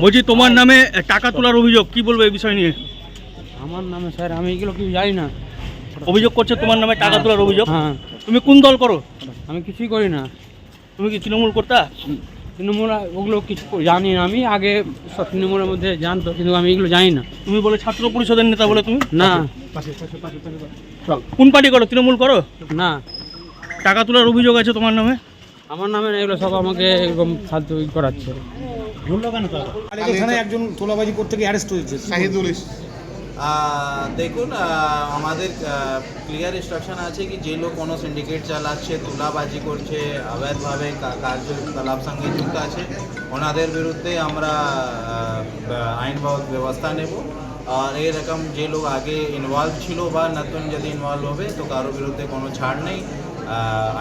বলছি তোমার নামে টাকা তোলার অভিযোগ, কি বলবো এই বিষয় নিয়ে? আমার নামে স্যার আমি এগুলো কিছু জানি না। অভিযোগ করছে তোমার নামে টাকা তোলার অভিযোগ। হ্যাঁ, তুমি কোন দল করো? আমি কিছুই করি না। তুমি কি তৃণমূল করতা? তৃণমূল ওগুলো কিছু জানি না। আমি আগে সব তৃণমূলের মধ্যে জানতো, কিন্তু আমি এগুলো জানি না। তুমি বলে ছাত্র পরিষদের নেতা বলে তুমি? না কোন পার্টি করো? তৃণমূল করো? না, টাকা তোলার অভিযোগ আছে তোমার নামে? আমার নামে না, এগুলো সব আমাকে এরকম সাহায্য করাচ্ছে। আর এখানে একজন তোলাবাজি করতে গিয়ে অ্যারেস্ট হয়েছে, শাহিদুল দেখুন, আমাদের ক্লিয়ার ইনস্ট্রাকশন আছে কি যে লোক কোনো সিন্ডিকেট চালাচ্ছে, তোলাবাজি করছে, অবৈধভাবে কার্যকলাপ সঙ্গে যুক্ত আছে, ওনাদের বিরুদ্ধে আমরা আইন ব্যবস্থা নেব। আর এরকম যে লোক আগে ইনভলভ ছিল বা নতুন যদি ইনভলভ হবে তো কারোর বিরুদ্ধে কোনো ছাড় নেই,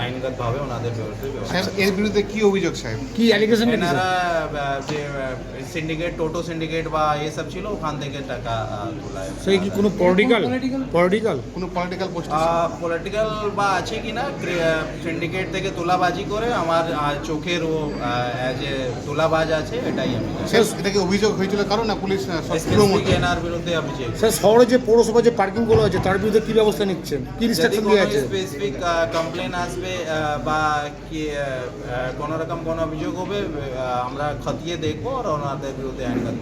আইনগতভাবে ওনাদের বিরুদ্ধে এর বিরুদ্ধে কি অভিযোগ সাহেব? কি অ্যালিগেশন? এনারা যে সিন্ডিকেট, টোটো সিন্ডিকেট বা এসব ছিল ওখান থেকে টাকা তোলায়। সেই কি কোনো পলিটিক্যাল কোনো পলিটিক্যাল পোস্ট? পলিটিক্যাল বা আছে কি না, সিন্ডিকেট থেকে তোলাবাজি করে আমার চোখের ও অ্যাজ এ তোলাবাজ আছে, এটাই আমি এটা কি অভিযোগ হয়েছিল কারণ না পুলিশ এনার বিরুদ্ধে অভিযোগ। স্যার, শহরে যে পৌরসভা যে পার্কিংগুলো আছে তার বিরুদ্ধে কি ব্যবস্থা নিচ্ছেন, কি যদি রিস্ট্রিকশন কোনো দেওয়া আছে? স্পেসিফিক কমপ্লেন আসবে বা কি কোনো রকম কোনো অভিযোগ হবে, আমরা খতিয়ে দেখবো আর ওনাদের বিরুদ্ধে আইনগত